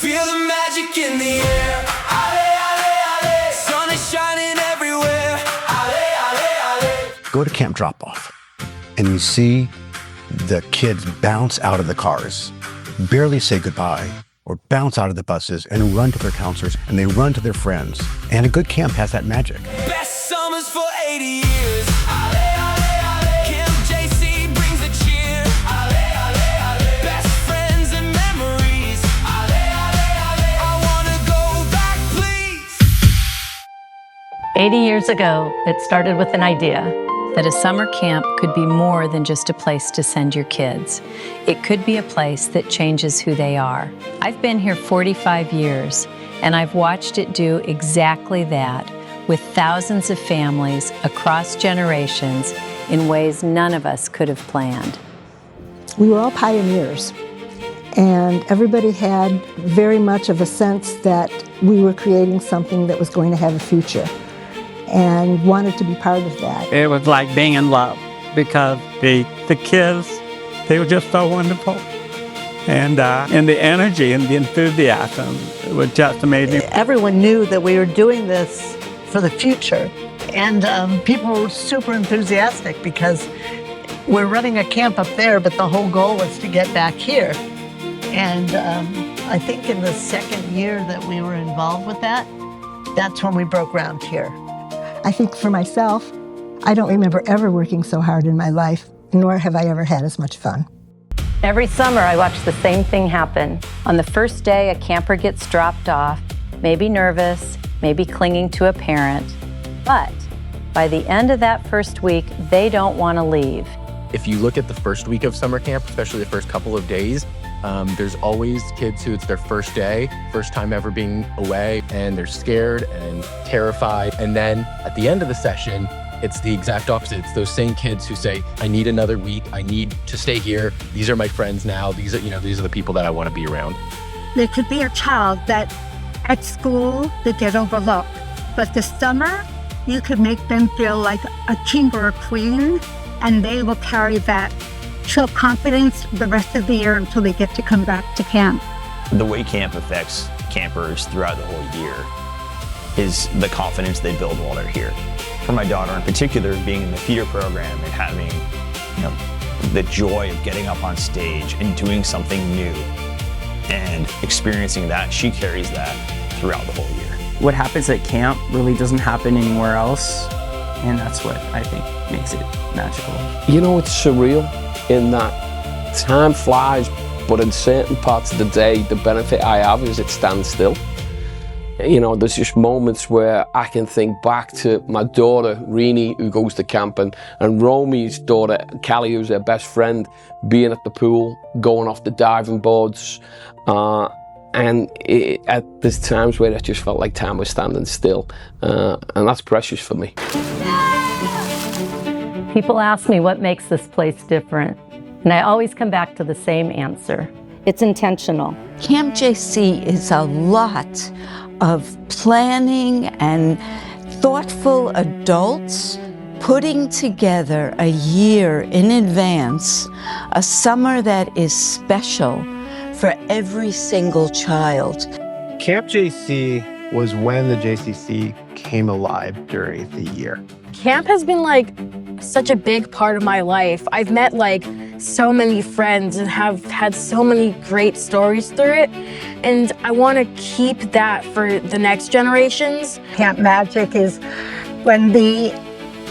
Feel the magic in the air. Ale, ale, ale. Sun is shining everywhere. Ale, ale, ale. Go to Camp Drop-Off and you see the kids bounce out of the cars, barely say goodbye, or bounce out of the buses and run to their counselors and they run to their friends. And a good camp has that magic. Best summers for 80 years. Ale, ale, ale. Camp JC brings the cheer. Ale, ale, ale. Best friends and memories. Ale, ale, ale. I wanna go back, please. 80 years ago, it started with an idea that a summer camp could be more than just a place to send your kids. It could be a place that changes who they are. I've been here 45 years, and I've watched it do exactly that with thousands of families across generations in ways none of us could have planned. We were all pioneers, and everybody had very much of a sense that we were creating something that was going to have a future, and wanted to be part of that. It was like being in love because the kids, they were just so wonderful. And the energy and the enthusiasm was just amazing. Everyone knew that we were doing this for the future. And people were super enthusiastic because we're running a camp up there, but the whole goal was to get back here. And I think in the second year that we were involved with that, that's when we broke ground here. I think for myself, I don't remember ever working so hard in my life, nor have I ever had as much fun. Every summer, I watch the same thing happen. On the first day, a camper gets dropped off, maybe nervous, maybe clinging to a parent. But by the end of that first week, they don't want to leave. If you look at the first week of summer camp, especially the first couple of days, there's always kids who it's their first day, first time ever being away, and they're scared and terrified. And then at the end of the session, it's the exact opposite. It's those same kids who say, I need another week. I need to stay here. These are my friends now. These are the people that I want to be around. There could be a child that at school they get overlooked, but this summer you could make them feel like a king or a queen, and they will carry that show confidence the rest of the year until they get to come back to camp. The way camp affects campers throughout the whole year is the confidence they build while they're here. For my daughter in particular, being in the theater program and having, the joy of getting up on stage and doing something new and experiencing that, she carries that throughout the whole year. What happens at camp really doesn't happen anywhere else, and that's what I think makes it magical. It's surreal in that time flies, but in certain parts of the day, the benefit I have is it stands still. There's just moments where I can think back to my daughter, Rini, who goes to camp, and Romy's daughter, Callie, who's her best friend, being at the pool, going off the diving boards. There's times where it just felt like time was standing still. And that's precious for me. People ask me what makes this place different, and I always come back to the same answer. It's intentional. Camp JC is a lot of planning and thoughtful adults putting together a year in advance, a summer that is special for every single child. Camp JC was when the JCC came alive during the year. Camp has been such a big part of my life. I've met so many friends and have had so many great stories through it. And I want to keep that for the next generations. Camp magic is when the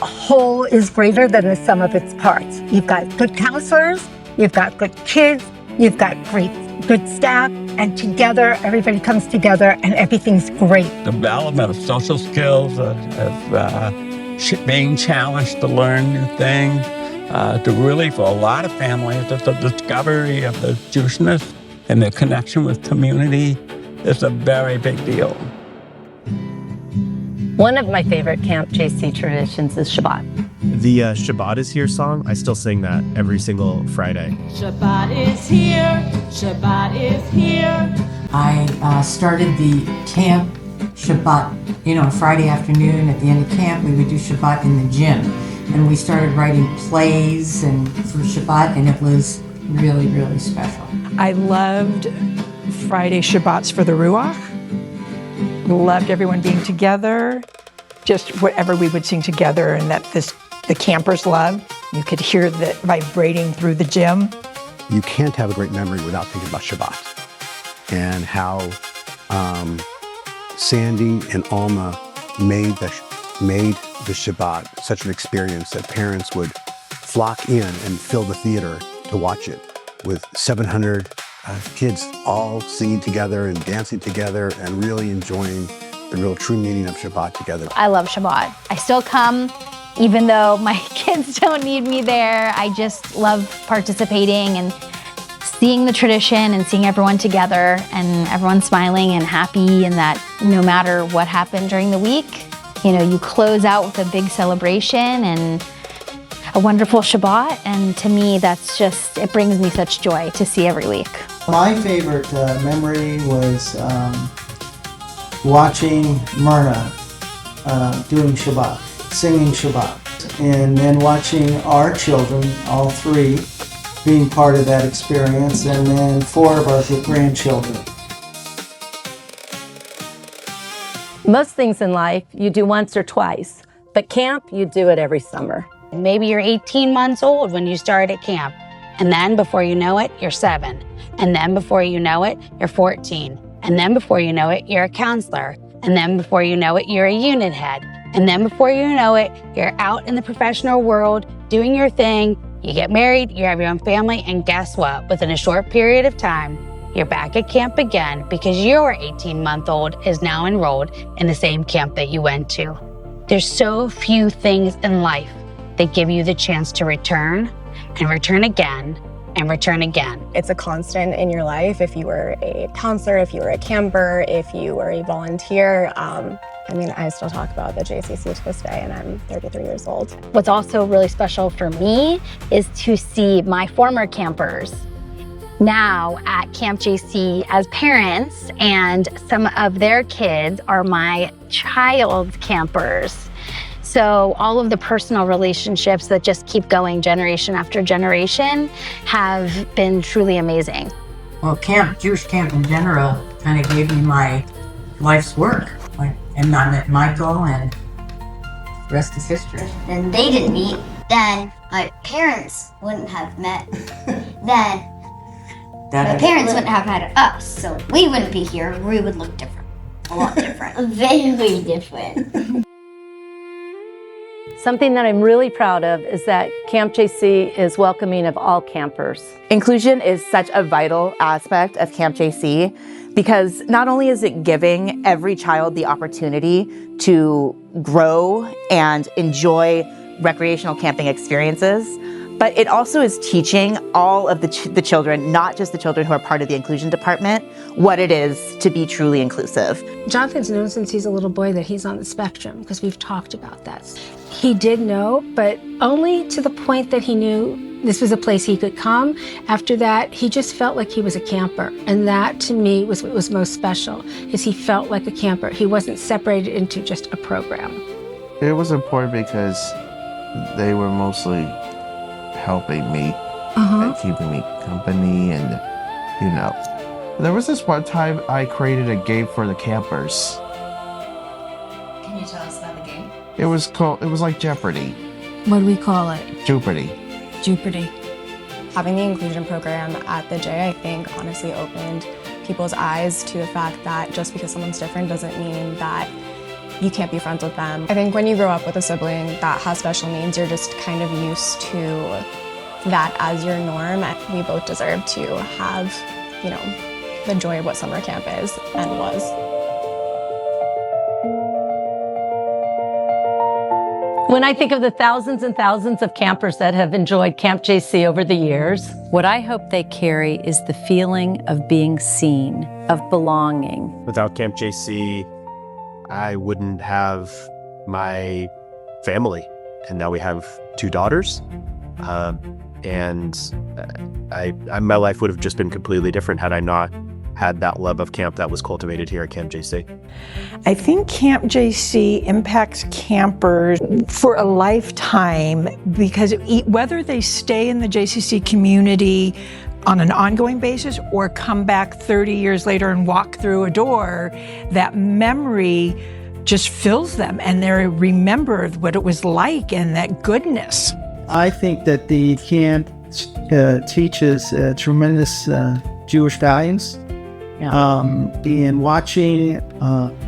whole is greater than the sum of its parts. You've got good counselors, you've got good kids, you've got good staff, and together everybody comes together and everything's great. Development of social skills, of being challenged to learn new things, to really, for a lot of families, just the discovery of the Jewishness and the connection with community is a very big deal. One of my favorite Camp JC traditions is Shabbat. The Shabbat is Here song, I still sing that every single Friday. Shabbat is here, Shabbat is here. I started the camp Shabbat, Friday afternoon at the end of camp, we would do Shabbat in the gym. And we started writing plays for Shabbat, and it was really, really special. I loved Friday Shabbats for the Ruach. Loved everyone being together, just whatever we would sing together, and that the campers loved. You could hear the vibrating through the gym. You can't have a great memory without thinking about Shabbat and how Sandy and Alma made the Shabbat such an experience that parents would flock in and fill the theater to watch it with 700 kids all singing together and dancing together and really enjoying the real true meaning of Shabbat together. I love Shabbat. I still come, even though my kids don't need me there. I just love participating and seeing the tradition and seeing everyone together and everyone smiling and happy, and that no matter what happened during the week, you close out with a big celebration and a wonderful Shabbat. And to me, it brings me such joy to see every week. My favorite memory was watching Myrna doing Shabbat, singing Shabbat, and then watching our children, all three, being part of that experience, and then 4 of our grandchildren. Most things in life you do once or twice, but camp, you do it every summer. Maybe you're 18 months old when you start at camp, and then before you know it, you're 7, and then before you know it, you're 14, and then before you know it, you're a counselor, and then before you know it, you're a unit head, and then before you know it, you're out in the professional world doing your thing. You get married, you have your own family, and guess what? Within a short period of time, you're back at camp again because your 18-month-old is now enrolled in the same camp that you went to. There's so few things in life that give you the chance to return and return again and return again. It's a constant in your life. If you were a counselor, if you were a camper, if you were a volunteer, I still talk about the JCC to this day, and I'm 33 years old. What's also really special for me is to see my former campers now at Camp JC as parents, and some of their kids are my child's campers. So all of the personal relationships that just keep going generation after generation have been truly amazing. Well, Jewish camp in general, kind of gave me my life's work. And I met Michael, and the rest is history. Then they didn't meet. Then my parents wouldn't have met. Then my parents wouldn't have had us. So we wouldn't be here. We would look different. A lot different. Very different. Something that I'm really proud of is that Camp JC is welcoming of all campers. Inclusion is such a vital aspect of Camp JC because not only is it giving every child the opportunity to grow and enjoy recreational camping experiences, but it also is teaching all of the children, not just the children who are part of the inclusion department, what it is to be truly inclusive. Jonathan's known since he's a little boy that he's on the spectrum, because we've talked about that. He did know, but only to the point that he knew this was a place he could come. After that, he just felt like he was a camper. And that, to me, was what was most special, is he felt like a camper. He wasn't separated into just a program. It was important because they were mostly helping me and keeping me company, and there was this one time I created a game for the campers. Can you tell us about the game? It was like Jeopardy. What do we call it? Jeopardy. Jeopardy. Having the inclusion program at the J, I think, honestly opened people's eyes to the fact that just because someone's different doesn't mean that you can't be friends with them. I think when you grow up with a sibling that has special needs, you're just kind of used to that as your norm. We both deserve to have, the joy of what summer camp is and was. When I think of the thousands and thousands of campers that have enjoyed Camp JC over the years, what I hope they carry is the feeling of being seen, of belonging. Without Camp JC, I wouldn't have my family. And now we have 2 daughters. And my life would have just been completely different had I not had that love of camp that was cultivated here at Camp JC. I think Camp JC impacts campers for a lifetime because whether they stay in the JCC community on an ongoing basis or come back 30 years later and walk through a door, that memory just fills them and they remember what it was like and that goodness. I think that the camp teaches tremendous Jewish values. And watching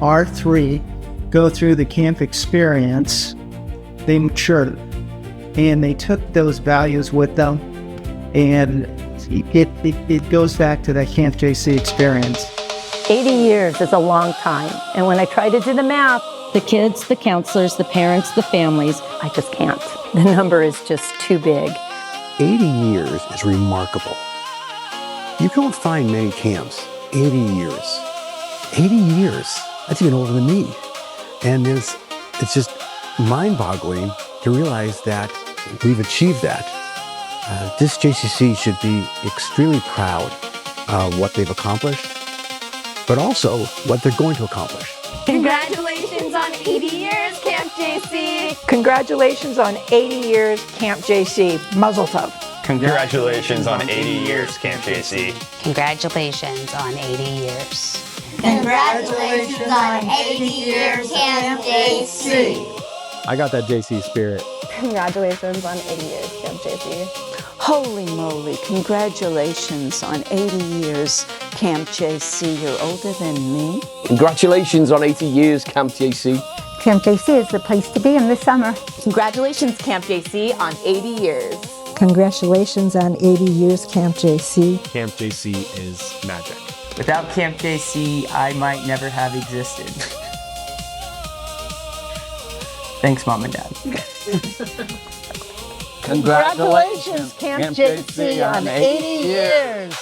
our three go through the camp experience, they matured and they took those values with them, and it goes back to that Camp JC experience. 80 years is a long time. And when I try to do the math, the kids, the counselors, the parents, the families, I just can't. The number is just too big. 80 years is remarkable. You don't find many camps. 80 years. 80 years. That's even older than me. And it's just mind-boggling to realize that we've achieved that. This JCC should be extremely proud of what they've accomplished, but also what they're going to accomplish. Congratulations on 80 years, Camp JC. Congratulations on 80 years, Camp JC. Mazel tov. Congratulations on 80 years, Camp JC. Congratulations on 80 years. Congratulations on 80 years, Camp JC. I got that JC spirit. Congratulations on 80 years, Camp JC. Holy moly, congratulations on 80 years, Camp JC. You're older than me. Congratulations on 80 years, Camp JC. Camp JC is the place to be in the summer. Congratulations, Camp JC, on 80 years. Congratulations on 80 years, Camp JC. Camp JC is magic. Without Camp JC, I might never have existed. Thanks, Mom and Dad. Congratulations, Camp JC, on 80 years.